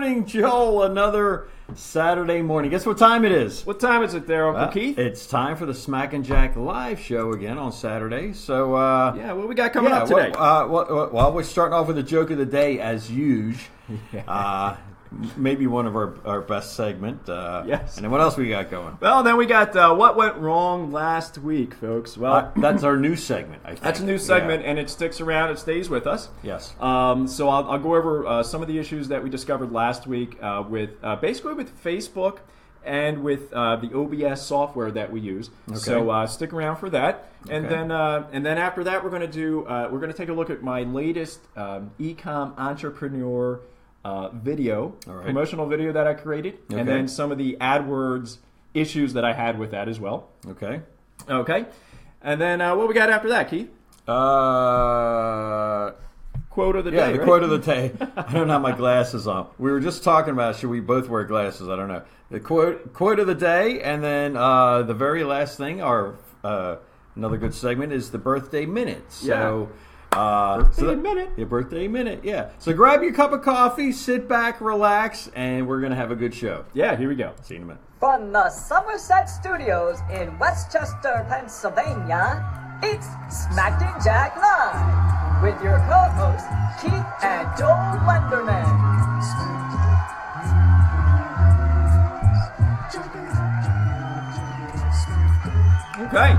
morning, Joel. Another Saturday morning. Guess what time it is? What time is it there, Uncle Keith? It's time for the Smack and Jack live show again on Saturday. So, what we got coming up today? Well, we're starting off with a joke of the day as usual. Maybe one of our best segment. Yes. And then what else we got going? Well, then we got what went wrong last week, folks. Well, that's our new segment, I think. That's a new segment, and it sticks around. It stays with us. Yes. So I'll go over some of the issues that we discovered last week with Facebook and with the OBS software that we use. Okay. So stick around for that. And then after that, we're going to take a look at my latest e-com entrepreneur video, promotional video that I created, and then some of the AdWords issues that I had with that as well. Okay. And then what we got after that, Keith? Quote of the day. Yeah, the quote of the day. I don't have my glasses on. We were just talking about should we both wear glasses? I don't know. The quote of the day, and then the very last thing, our another good segment is the birthday minute. So. Birthday minute, yeah. So grab your cup of coffee, sit back, relax, and we're going to have a good show. Yeah, here we go. See you in a minute. From the Somerset Studios in Westchester, Pennsylvania, it's Smack and Jack Live with your co-hosts, Keith and Joel Wenderman. Okay.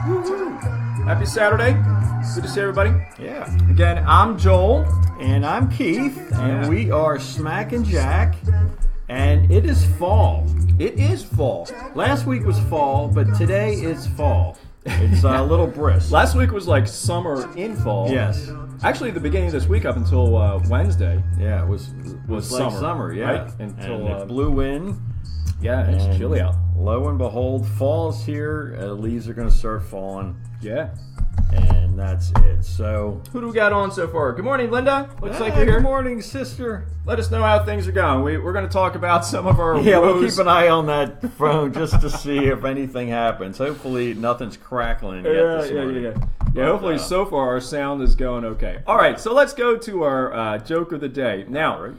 Woo-hoo. Happy Saturday. Good to see everybody. Yeah. Again, I'm Joel. And I'm Keith. And we are Smack and Jack. And it is fall. It is fall. Last week was fall, but today is fall. It's a little brisk. Last week was like summer in fall. Yes. Actually, the beginning of this week up until Wednesday. Yeah, it was like summer. Summer, yeah. Right? Until and it blew in. Yeah, it's chilly out. Lo and behold, fall's here. Leaves are going to start falling. Yeah. And that's it. So, who do we got on so far? Good morning, Linda. Looks like you're here. Good morning, sister. Let us know how things are going. We're going to talk about some of our we'll keep an eye on that phone just to see if anything happens. Hopefully, nothing's crackling yet this morning. Yeah, hopefully, so far, our sound is going okay. All right, so let's go to our joke of the day. Now,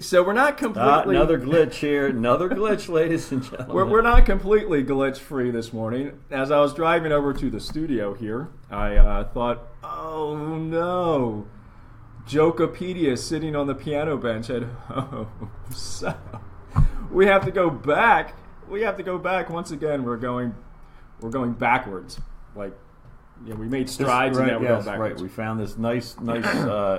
so we're not completely... another glitch here. Another glitch, ladies and gentlemen. We're not completely glitch-free this morning. As I was driving over to the studio here, I thought, oh no, Jokopedia is sitting on the piano bench at home. So we have to go back. We have to go back once again. We're going backwards. We made strides and now we're going backwards. Right. We found this nice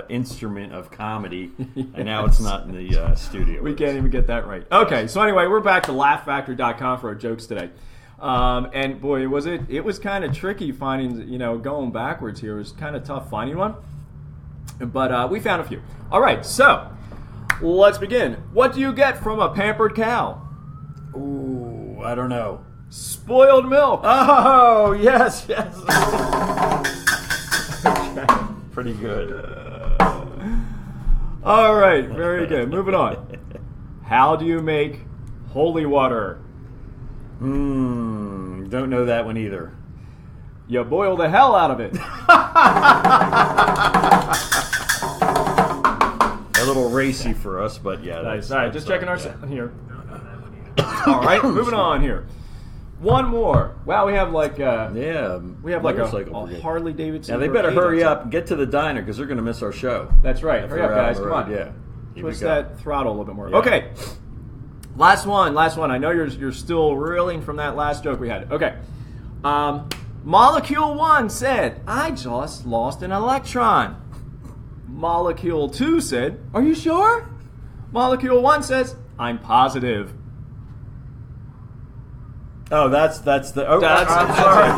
instrument of comedy, and now it's not in the studio. We can't even get that right. Okay, so anyway, we're back to laughfactory.com for our jokes today. And boy, it was kind of tricky finding, going backwards here. It was kind of tough finding one. But we found a few. All right, so let's begin. What do you get from a pampered cow? Ooh, I don't know. Spoiled milk. Oh, yes. Okay. Pretty good. All right, very good. Moving on. How do you make holy water? Don't know that one either. You boil the hell out of it. A little racy for us, but yeah. Nice. All right, just checking our sound here. All right, moving on here. One more. Wow, we have like a Harley Davidson. Now they better hurry up and get to the diner because they're going to miss our show. That's right. Hurry up, guys. Come on. Yeah. Twist that throttle a little bit more. Yeah. Okay. Last one. I know you're still reeling from that last joke we had. Okay. Molecule 1 said, I just lost an electron. Molecule 2 said, are you sure? Molecule 1 says, I'm positive. Oh, that's the... Oh, I'm sorry.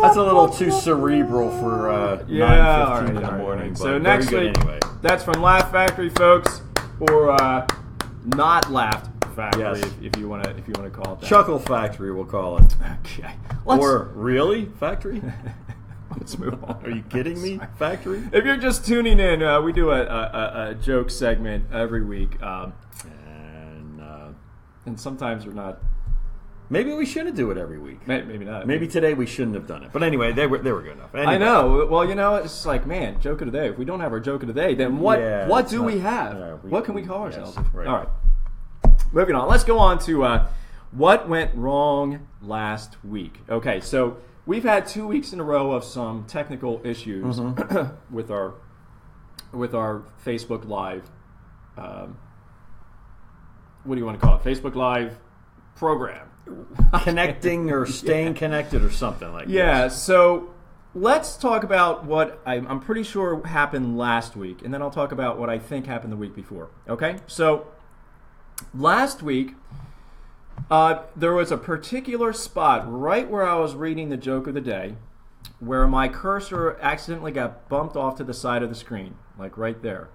That's a little too cerebral for 9:15 in the morning. So next week, anyway. That's from Laugh Factory, folks, or not Laugh Factory, if you want to call it that. Chuckle Factory, we'll call it. Okay. Or really Factory? Let's move on. Are you kidding me? Factory? If you're just tuning in, we do a joke segment every week. And sometimes we're not Maybe we shouldn't do it every week. Maybe not. Maybe today we shouldn't have done it. But anyway, they were good enough. Anyway. I know. Well, it's like, man, joke of the day. If we don't have our joke of the day, then what do we have? What can we call ourselves? Right. All right. Moving on. Let's go on to what went wrong last week. Okay, so we've had 2 weeks in a row of some technical issues with our Facebook Live. What do you want to call it? Facebook Live program. Connecting or staying connected or something like that. Yeah, so let's talk about what I'm pretty sure happened last week, and then I'll talk about what I think happened the week before. Okay? So last week, there was a particular spot right where I was reading the joke of the day where my cursor accidentally got bumped off to the side of the screen, like right there.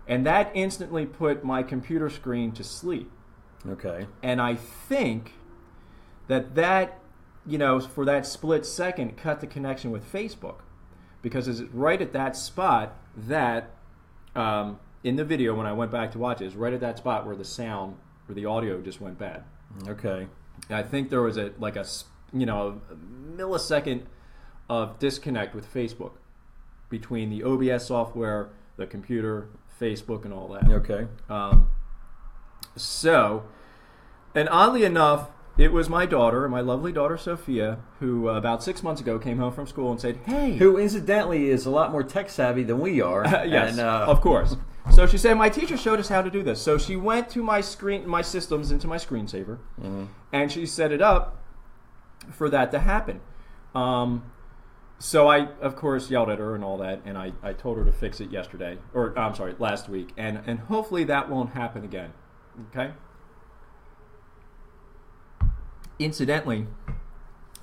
And that instantly put my computer screen to sleep. Okay. And I think that for that split second, cut the connection with Facebook. Because it's right at that spot that, in the video when I went back to watch it, is right at that spot where the audio just went bad. Okay. And I think there was a millisecond of disconnect with Facebook between the OBS software, the computer, Facebook, and all that. Okay. And oddly enough, it was my daughter, my lovely daughter Sophia, who about 6 months ago came home from school and said, "Hey," who incidentally is a lot more tech savvy than we are. Yes, and, of course. So she said, "My teacher showed us how to do this." So she went to my systems into my screensaver, and she set it up for that to happen. So I, of course, yelled at her and all that, and I told her to fix it last week, and hopefully that won't happen again. Okay. Incidentally,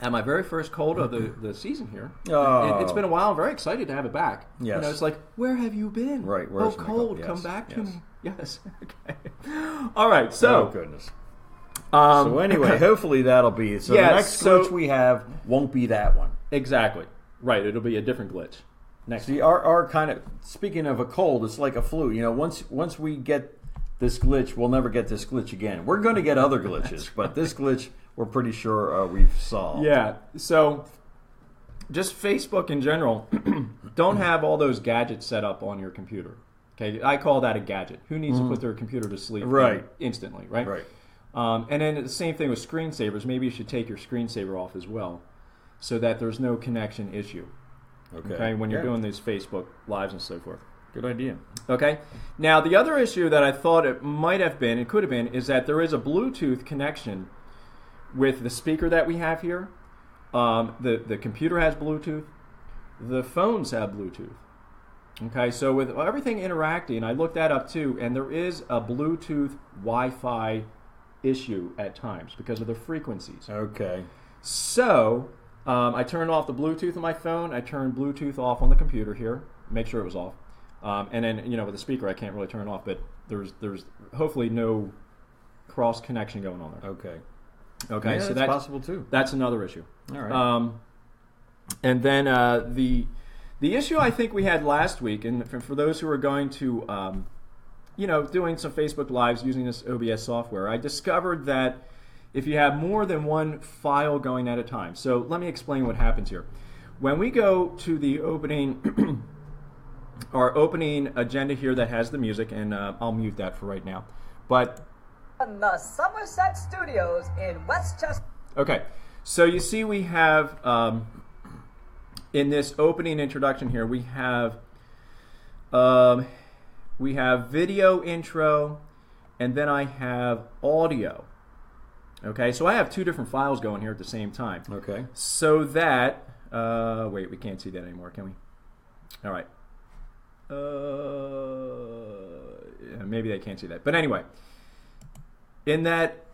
at my very first cold of the season here, it's been a while. I'm very excited to have it back. Yes. It's like, where have you been? Right. Oh, cold, come back to me. Yes. Okay. All right. So. Oh, goodness. So anyway, hopefully that'll be it. So the next glitch we have won't be that one. Exactly. Right. It'll be a different glitch. Next. See, our kind of, speaking of a cold, it's like a flu. Once we get this glitch, we'll never get this glitch again. We're going to get other glitches, but this glitch we're pretty sure we've solved. Yeah. So just Facebook in general, don't have all those gadgets set up on your computer. Okay, I call that a gadget. Who needs to put their computer to sleep instantly, right? Right. And then the same thing with screensavers. Maybe you should take your screensaver off as well, so that there's no connection issue. Okay, when you're doing these Facebook Lives and so forth. Good idea. Okay. Now, the other issue that I thought it could have been, is that there is a Bluetooth connection with the speaker that we have here. The computer has Bluetooth. The phones have Bluetooth. Okay, so with everything interacting, I looked that up too, and there is a Bluetooth Wi-Fi issue at times because of the frequencies. Okay. So I turned off the Bluetooth on my phone. I turned Bluetooth off on the computer here. Make sure it was off. And then, with the speaker, I can't really turn it off, but there's hopefully no cross connection going on there. Okay, yeah, so that's possible too. That's another issue. All right. And then the issue I think we had last week, and for those who are going to, doing some Facebook Lives using this OBS software, I discovered that if you have more than one file going at a time. So let me explain what happens here. When we go to the opening, our opening agenda here that has the music, and I'll mute that for right now. But from the Somerset Studios in Westchester. Okay, so you see we have, in this opening introduction here, we have video intro, and then I have audio. Okay, so I have two different files going here at the same time. Okay. So that, wait, we can't see that anymore, can we? All right. Maybe they can't see that. But anyway, in that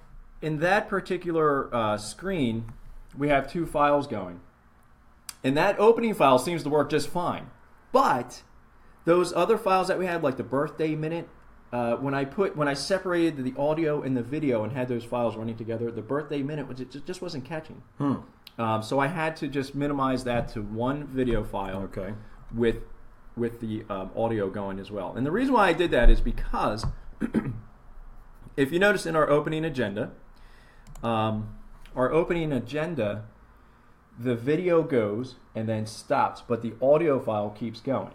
particular screen, we have two files going. And that opening file seems to work just fine. But those other files that we had, like the birthday minute, when I separated the audio and the video and had those files running together, the birthday minute just wasn't catching. So I had to just minimize that to one video file. Okay. With the audio going as well. And the reason why I did that is because if you notice in our opening agenda, our opening agenda, the video goes and then stops, but the audio file keeps going.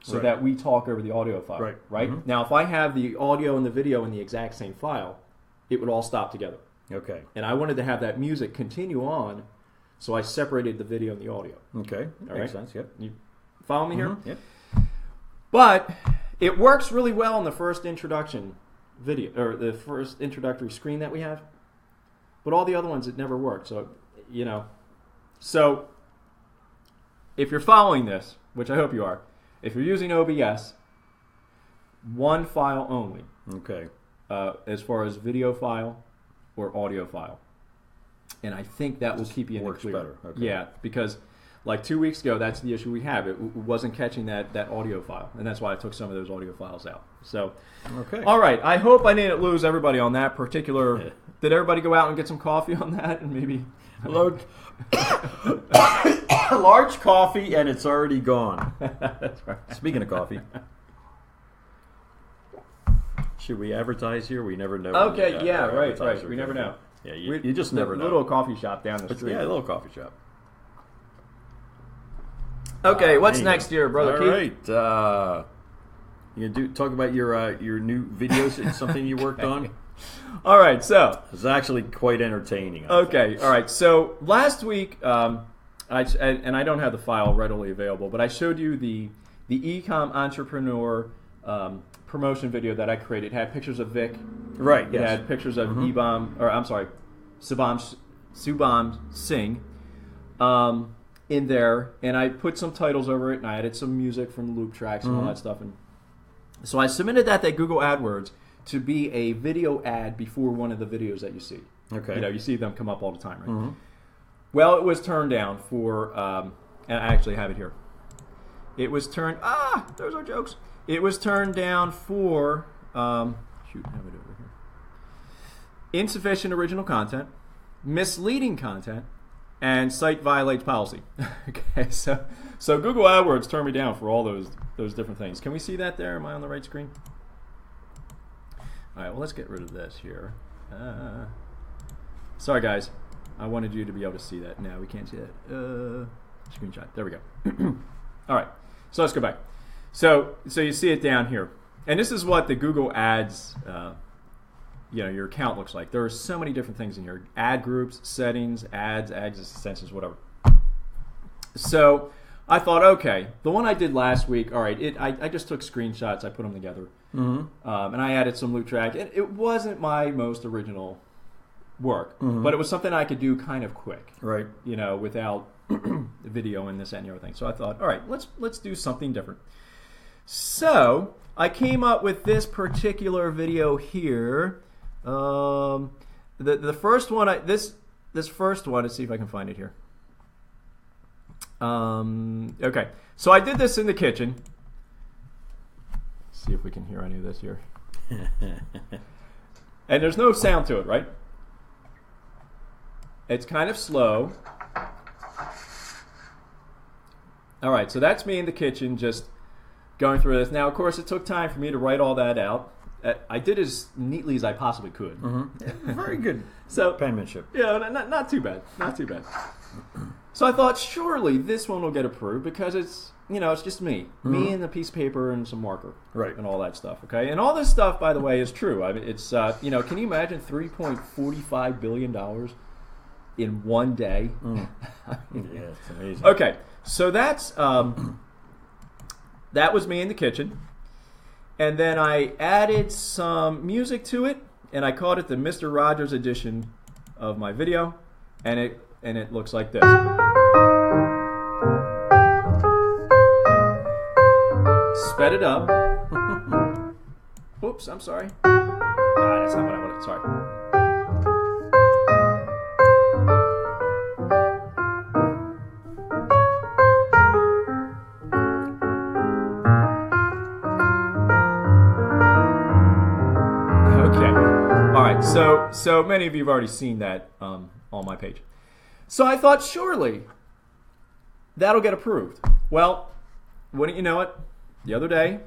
So Right. that we talk over the audio file. Right? Mhm. Now, if I have the audio and the video in the exact same file, it would all stop together. Okay. And I wanted to have that music continue on, so I separated the video and the audio. Okay. All Makes right. sense. Yep. You follow me here? Mhm. Yep. But it works really well in the first introduction video, or the first introductory screen that we have. But all the other ones, it never worked. So, So, if you're following this, which I hope you are, if you're using OBS, one file only, Okay. as far as video file or audio file. And I think that will keep you in the works clear. better. Okay. Yeah, because like 2 weeks ago, that's the issue we have. It wasn't catching that audio file, and that's why I took some of those audio files out. So, Okay. all right. I hope I didn't lose everybody on that particular. Yeah. Did everybody go out and get some coffee on that, and maybe? Large coffee, and it's already gone. That's right. Speaking of coffee, should we advertise here? We never know. Okay. when, Yeah. our Right. advertiser We never comes know. in. Yeah. You just never know. Little coffee shop down the But street. yeah, a little coffee shop. Okay. What's Anyway. next here, brother All Keith? right. You talk about your new videos. It's something you worked on. All right. So. It's actually quite entertaining. I Okay, think. all right. So last week, I don't have the file readily available, but I showed you the e-com entrepreneur promotion video that I created. It had pictures of Vic. Right. It Yes. had pictures of Subham Singh in there, and I put some titles over it, and I added some music from loop tracks and all that stuff. And so I submitted that to Google AdWords to be a video ad before one of the videos that you see. Okay. You see them come up all the time, right? Well, it was turned down for, and I actually have it here. It was turned, those are jokes. It was turned down for, I have it over here. Insufficient original content, misleading content, and site violates policy. Okay, so Google AdWords turned me down for all those different things. Can we see that there? Am I on the right screen? All right, well, let's get rid of this here. Sorry, guys. I wanted you to be able to see that. No, we can't see that. Screenshot. There we go. All right, so let's go back. So you see it down here. And this is what the Google Ads, your account looks like. There are so many different things in here. Ad groups, settings, ads, extensions, whatever. So I thought, okay, the one I did last week, all right, I just took screenshots. I put them together. And I added some loop track. It wasn't my most original work, but it was something I could do kind of quick. Right. Without video and this and the other thing. So I thought, all right, let's do something different. So I came up with this particular video here. The first one, this first one. Let's see if I can find it here. Okay, so I did this in the kitchen. Let's see if we can hear any of this here. And there's no sound to it, right? It's kind of slow. All right, so that's me in the kitchen just going through this. Now, of course, it took time for me to write all that out. I did as neatly as I possibly could. Very good. So Penmanship. yeah, not too bad. Not too bad. So I thought, surely this one will get approved because it's just me and a piece of paper and some marker, Right. and all that stuff. Okay, and all this stuff, by the way, is true. I mean, it's can you imagine $3.45 billion in one day? Yeah, it's amazing. Okay, so that's that was me in the kitchen, and then I added some music to it, and I called it the Mr. Rogers edition of my video, and it looks like this. Sped it up. Oops, I'm sorry. That's not what I wanted. Sorry. So many of you have already seen that on my page. So I thought, surely that'll get approved. Well, wouldn't you know it? The other day,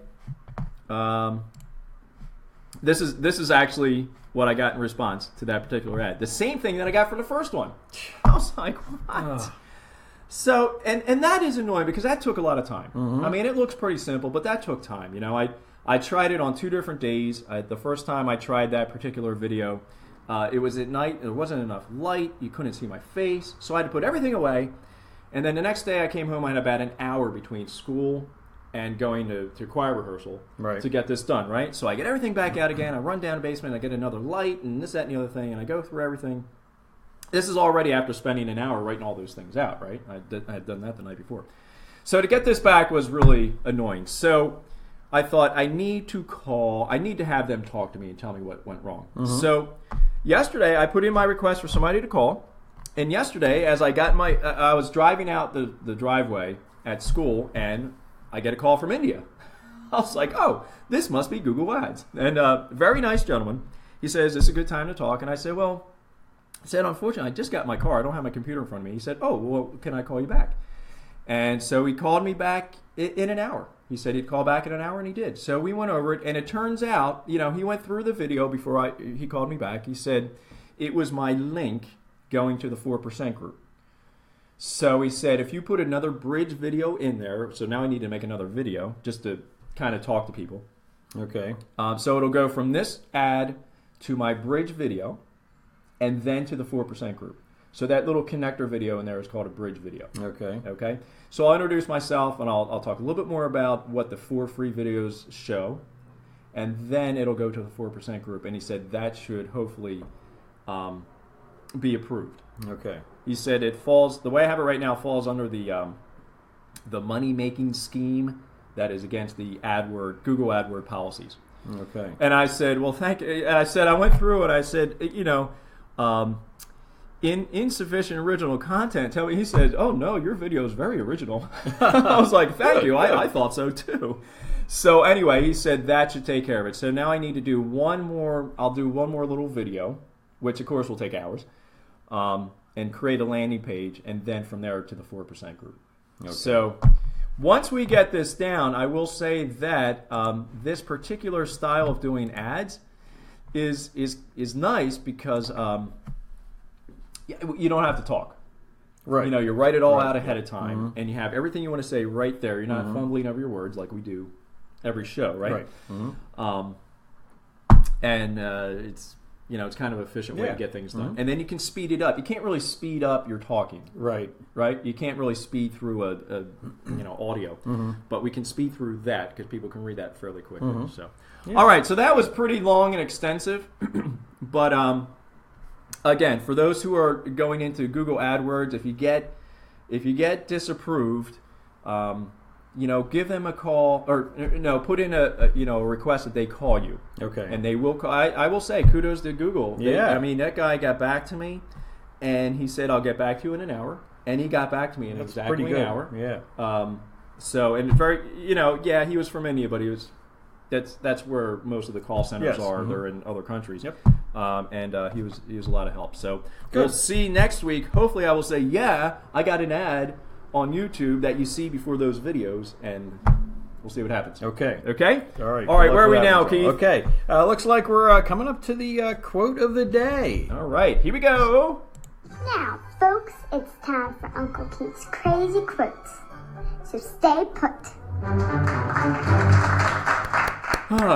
This is actually what I got in response to that particular ad. The same thing that I got for the first one. I was like, what? So, and that is annoying because that took a lot of time. I mean, it looks pretty simple, but that took time. You know, I tried it on 2 different days. The first time I tried that particular video, it was at night. There wasn't enough light. You couldn't see my face. So I had to put everything away. And then the next day I came home. I had about an hour between school and going to choir rehearsal to get this done, right? So I get everything back out again. I run down the basement. I get another light and this, that, and the other thing. And I go through everything. This is already after spending an hour writing all those things out, right? I had done that the night before. So to get this back was really annoying. So I thought I need to have them talk to me and tell me what went wrong. So yesterday I put in my request for somebody to call. And yesterday, as I got I was driving out the driveway at school and I get a call from India. I was like, oh, this must be Google Ads. And a very nice gentleman. He says, it's a good time to talk. And I said, unfortunately, I just got my car. I don't have my computer in front of me. He said, oh, well, can I call you back? And so he called me back in an hour. He said he'd call back in an hour, and he did. So we went over it, and it turns out, he went through the video before he called me back. He said it was my link going to the 4% group. So he said, if you put another bridge video in there, so now I need to make another video just to kind of talk to people. Okay. So it'll go from this ad to my bridge video, and then to the 4% group. So that little connector video in there is called a bridge video. Okay. So I'll introduce myself, and I'll talk a little bit more about what the 4 free videos show, and then it'll go to the 4% group. And he said that should hopefully be approved. Okay. He said the way I have it right now, falls under the money-making scheme that is against the Google AdWord policies. Okay. And I said, well, thank you. And I said, I went through and I said, insufficient original content. He said, oh no, your video is very original. I was like, thank you. I thought so too. So anyway, he said that should take care of it. So now I need to do I'll do one more little video, which of course will take hours, and create a landing page, and then from there to the 4% group. Okay. So once we get this down, I will say that this particular style of doing ads is nice because you don't have to talk. Right. You write it all out ahead of time, and you have everything you want to say right there. You're not fumbling over your words like we do every show, right? And it's it's kind of an efficient way to get things done. And then you can speed it up. You can't really speed up your talking. Right. You can't really speed through a audio, but we can speed through that because people can read that fairly quickly. So, all right. So that was pretty long and extensive, but again, for those who are going into Google AdWords, if you get disapproved, give them a call, or put in a request that they call you. Okay. And they will call. I will say kudos to Google. I mean, that guy got back to me, and he said, I'll get back to you in an hour. And he got back to me in exactly an hour. Yeah. So, and very, he was from India, but that's where most of the call centers are. They're in other countries. Yep. And he was a lot of help. So we'll see next week. Hopefully I will say, I got an ad on YouTube that you see before those videos, and we'll see what happens. Okay. All right. Where are we now, Keith? Okay. Looks like we're coming up to the quote of the day. All right. Here we go. Now, folks, it's time for Uncle Keith's crazy quotes. So stay put.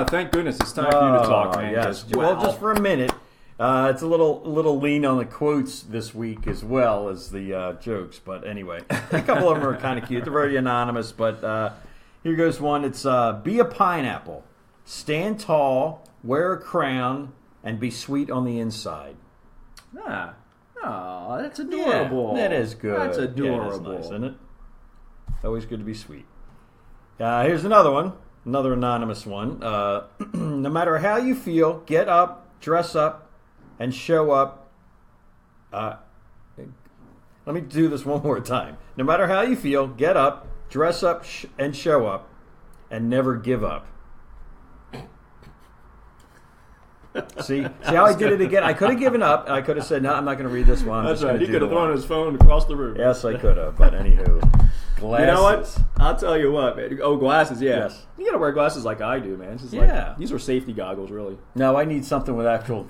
Thank goodness it's time for you to talk, man. Yes. Well, just for a minute. It's a little lean on the quotes this week as well as the jokes. But anyway, a couple of them are kind of cute. They're very anonymous. But here goes one. It's be a pineapple. Stand tall, wear a crown, and be sweet on the inside. That's adorable. Yeah, that is good. That's adorable. Yeah, that's nice, isn't it? Always good to be sweet. Here's another one. Another anonymous one. No matter how you feel, get up, dress up, and show up. Let me do this one more time. No matter how you feel, get up, dress up, and show up, and never give up. See how I did it again? I could have given up. I could have said, no, I'm not going to read this one. That's right. He could have thrown his phone across the room. Yes, I could have. But anywho, glasses. You know what? I'll tell you what, man. Oh, glasses, yeah. Yes. You got to wear glasses like I do, man. It's just these are safety goggles, really. No, I need something with actual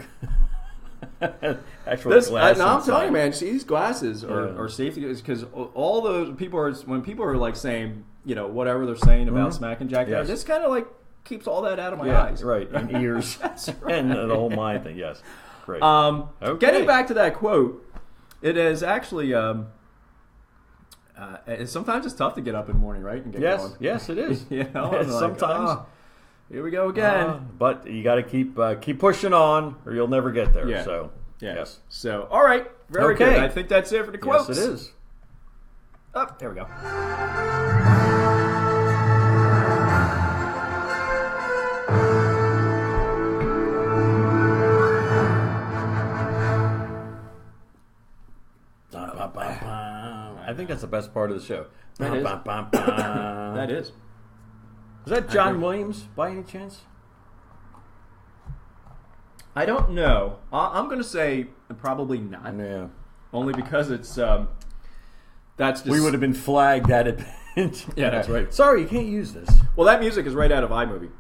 glasses. glasses. No, I'm telling you, man. See, these glasses are safety because all those people are when people are like saying, whatever they're saying about Smack and Jack. Yes. This kind of like keeps all that out of my eyes, right, and ears, right. and the whole mind thing. Yes, great. Okay. Getting back to that quote, it is actually. Sometimes it's tough to get up in the morning, right? And get going. Yes, it is. Sometimes. Here we go again. But you got to keep pushing on, or you'll never get there. Yeah. So yes. So all right, very good. I think that's it for the quotes. Yes, it is. Oh, there we go. I think that's the best part of the show. That is. That is. Is that John Williams by any chance? I don't know. I'm going to say probably not. Yeah. Only because it's that's just we would have been flagged at it. Yeah, that's right. Sorry, you can't use this. Well, that music is right out of iMovie.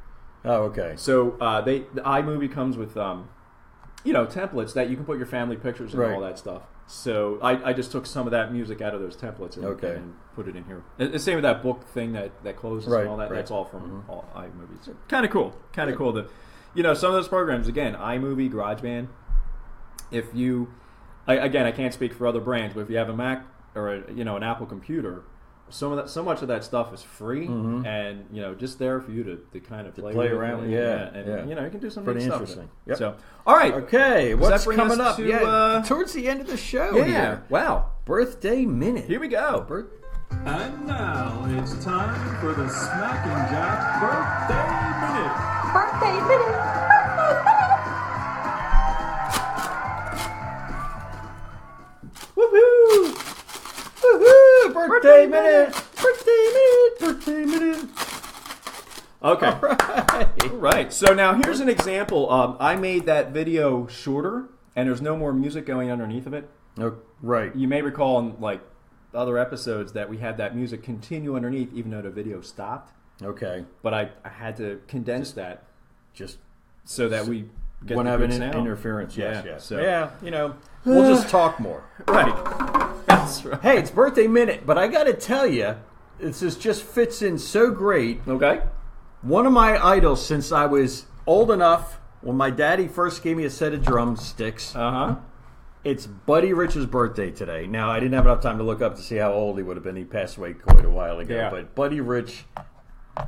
Oh, okay. So the iMovie comes with templates that you can put your family pictures and all that stuff. So I just took some of that music out of those templates and put it in here. The same with that book thing that closes and all that. Right. That's all from all iMovie. So kind of cool. Kind of cool. Some of those programs, again, iMovie, GarageBand, if you, I can't speak for other brands, but if you have a Mac or an Apple computer, so much of that stuff is free and just there for you to kind of play around with. And you can do some pretty neat interesting. Yep. So all right, okay, what's coming up? To, towards the end of the show. Yeah, here. Wow, birthday minute. Here we go. And now it's time for the Smack and Jack birthday minute. Birthday minute. Woohoo! Woohoo! Birthday minute! Birthday minute! Okay. All right. So now here's an example. I made that video shorter, and there's no more music going underneath of it. Oh, right. You may recall in other episodes that we had that music continue underneath, even though the video stopped. Okay. But I had to condense that just so that we get won't the have good an sound. interference. Yes. So. Yeah. We'll just talk more. Right. That's right. Hey, it's birthday minute, but I got to tell you, this just fits in so great. Okay. One of my idols since I was old enough, when my daddy first gave me a set of drumsticks. It's Buddy Rich's birthday today. Now, I didn't have enough time to look up to see how old he would have been. He passed away quite a while ago. Yeah. But Buddy Rich,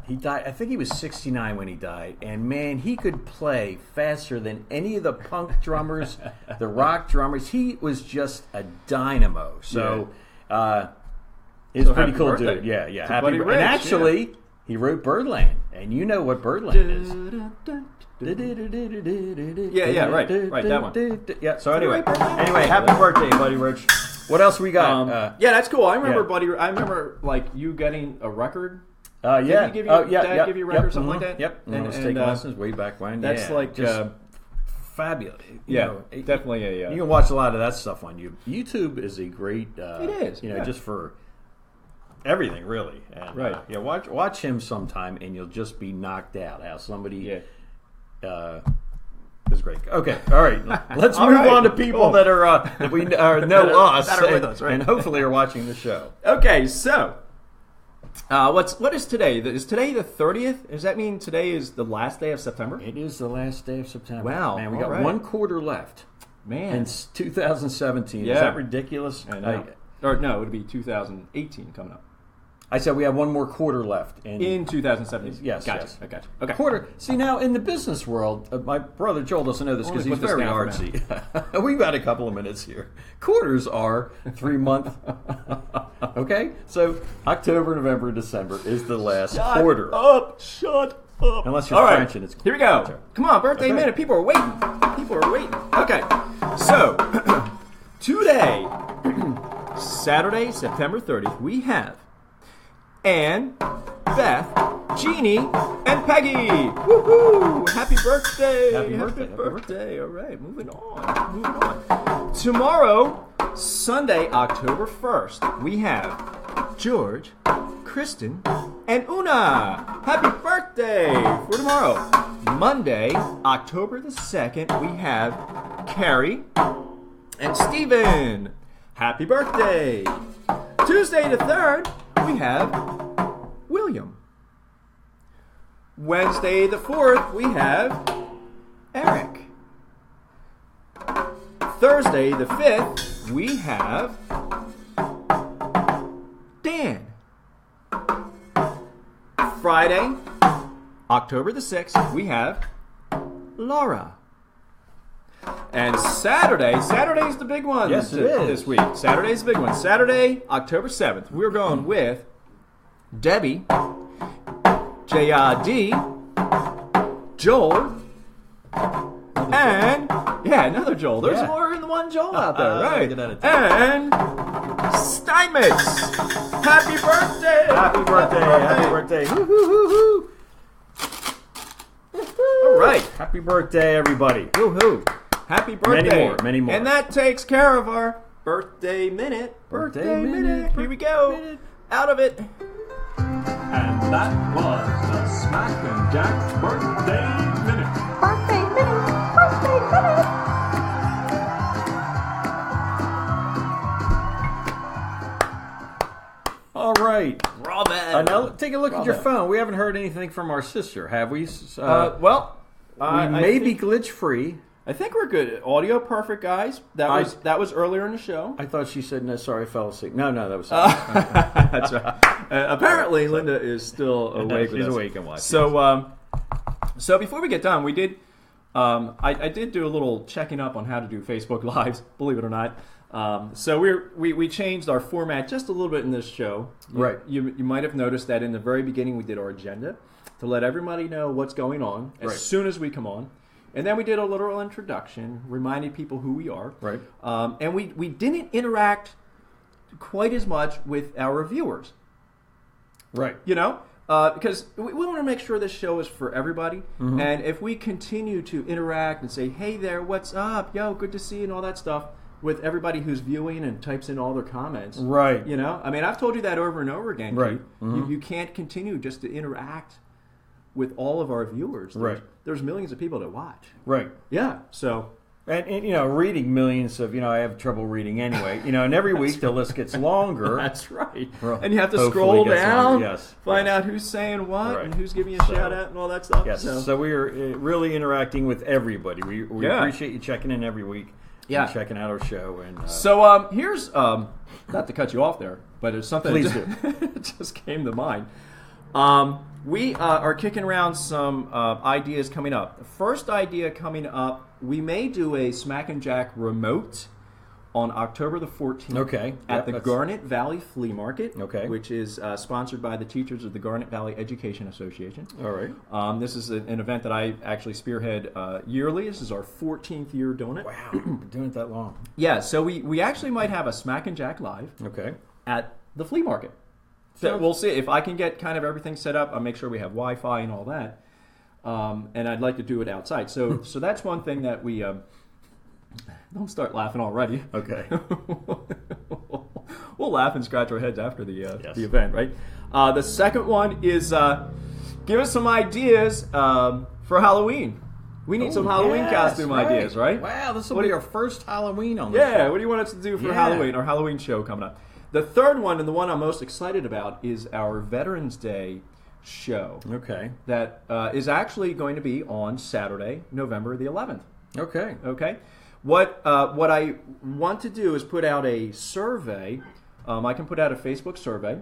he died. I think he was 69 when he died. And, man, he could play faster than any of the punk drummers, the rock drummers. He was just a dynamo. So, he's a pretty cool birthday. dude. Yeah. Happy Buddy Rich, and actually, he wrote Birdland. And you know what Birdland is. Yeah, right, that one. Yeah. So anyway, happy birthday, Buddy Rich. What else we got? Yeah, that's cool. I remember, Buddy. I remember you getting a record. Yeah. Did he give you, Dad give you a record or something like that? Yep. And let's take lessons way back when. That's just fabulous. Definitely You can watch a lot of that stuff on YouTube. YouTube is a great. It is. Just for everything, really. And, right. Watch him sometime, and you'll just be knocked out. How somebody. It's great. Okay, all right. Let's move on to people that are that we know us, that are with us, right? and hopefully are watching the show. Okay, so what is today? Is today the 30th? Does that mean today is the last day of September? It is the last day of September. Wow, man, we got 1 quarter left. Man, and it's 2017. Yeah. Is that ridiculous? I know. Or no, it would be 2018 coming up. I said we have 1 more quarter left. In 2017. Yes, gotcha. yes. I gotcha. Okay. Quarter. See, now, in the business world, my brother Joel doesn't know this because he's very artsy. We've got a couple of minutes here. Quarters are 3 month. Okay? So, October, November, December is the last quarter. Shut up. Unless you're French and it's... Here we go. Come on, birthday minute. People are waiting. Okay. So, today, Saturday, September 30th, we have Ann, Beth, Jeannie, And Peggy! Woohoo! Happy birthday! Happy birthday. Happy birthday. All right, moving on. Tomorrow, Sunday, October 1st, we have George, Kristen, and Una. Happy birthday for tomorrow. Monday, October the 2nd, we have Carrie and Steven. Happy birthday. Tuesday the 3rd, we have William. Wednesday the 4th, we have Eric. Thursday the 5th, we have Dan. Friday, October the 6th, we have Laura. And Saturday's the big one. Yes, it is. This week. Saturday's the big one. Saturday, October 7th, we're going with Debbie, JRD, Joel, and another Joel. There's more than one Joel out there, right? And Steinmetz. Happy birthday! Happy birthday! Happy birthday! Woo-hoo-hoo-hoo. All right. Happy birthday, everybody! Woohoo! Happy birthday! Many more. And that takes care of our birthday minute. Birthday minute. Here we go. Out of it. And that was the Smack and Jack Birthday Minute. Birthday minute. Birthday minute. All right. Robin. Now take a look at your Robin. phone. We haven't heard anything from our sister, have we? We I may be think- glitch free. I think we're good. Audio perfect, guys. That was earlier in the show. I thought she said, "No, sorry, I fell asleep." No, that was. That's right. Apparently, Linda is still awake. She's awake and watching. So before we get done, we did. I did do a little checking up on how to do Facebook Lives. Believe it or not. So we changed our format just a little bit in this show. Right. You might have noticed that in the very beginning we did our agenda to let everybody know what's going on as soon as we come on. And then we did a little introduction, reminding people who we are. Right. And we didn't interact quite as much with our viewers. Right. You know? Because we want to make sure this show is for everybody. Mm-hmm. And if we continue to interact and say, hey there, what's up? Yo, good to see you and all that stuff with everybody who's viewing and types in all their comments. Right. You know? I mean, I've told you that over and over again, Right. Keith. Mm-hmm. You can't continue just to interact with all of our viewers. There's millions of people to watch. Right. Yeah, so... And reading millions of, I have trouble reading anyway, and every week the list gets longer. That's right. Well, and you have to hopefully scroll gets down, longer. Yes. find out who's saying what, Right. and who's giving you a shout out and all that stuff. Yes. So we are really interacting with everybody. We appreciate you checking in every week. Yeah. And checking out our show. And So here's, not to cut you off there, but it's something Please that just came to mind. We are kicking around some ideas coming up. The first idea coming up, we may do a Smack and Jack remote on October the 14th. Okay. At the Garnet Valley Flea Market. Okay. Which is sponsored by the teachers of the Garnet Valley Education Association. All right. This is an event that I actually spearhead yearly. This is our 14th year doing it. Wow. Been doing it that long. Yeah, so we actually might have a Smack and Jack live Okay. at the flea market. So we'll see. If I can get kind of everything set up, I'll make sure we have Wi-Fi and all that. And I'd like to do it outside. So that's one thing that we... don't start laughing already. Okay. We'll laugh and scratch our heads after the event, right? The second one is give us some ideas for Halloween. We need some Halloween costume ideas, right? Wow, this will be our first Halloween on the Yeah, show. what do you want us to do for Yeah. Halloween? Our Halloween show coming up. The third one, and the one I'm most excited about, is our Veterans Day show. Okay. That is actually going to be on Saturday, November the 11th. Okay. Okay? What I want to do is put out a survey. I can put out a Facebook survey,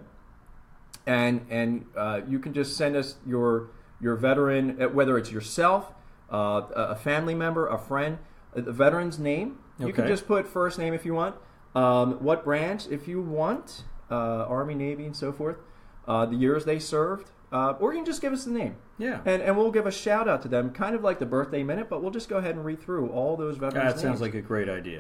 and you can just send us your veteran, whether it's yourself, a family member, a friend, the veteran's name. You can Okay. just put first name if you want, what branch if you want, Army, Navy, and so forth, the years they served, or you can just give us the name. Yeah. And we'll give a shout out to them, kind of like the birthday minute, but we'll just go ahead and read through all those veterans' names. That sounds like a great idea.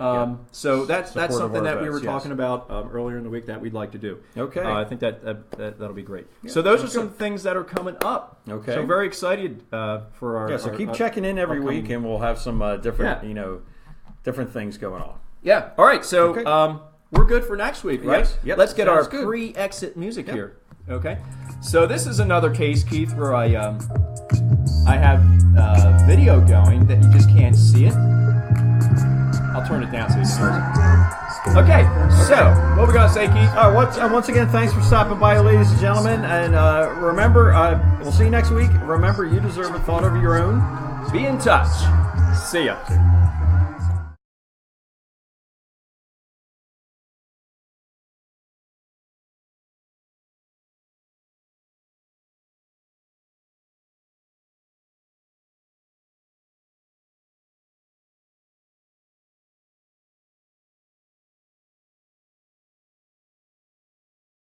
So that's Support of something our that we vets, were talking about earlier in the week that we'd like to do. Okay. I think that'll be great. So those are some things that are coming up. Okay. So very excited for our. Yeah. So keep checking in every week, and we'll have some different different things going on. Yeah. All right. So we're good for next week, right? Yes. Yep. Let's get our Sounds good. pre-exit music here. Okay. So this is another case, Keith, where I have video going that you just can't see it. I'll turn it down so you can hear it. Okay. So what we gonna say, Keith? Once again, thanks for stopping by, ladies and gentlemen. And remember, we'll see you next week. Remember, you deserve a thought of your own. Be in touch. See ya.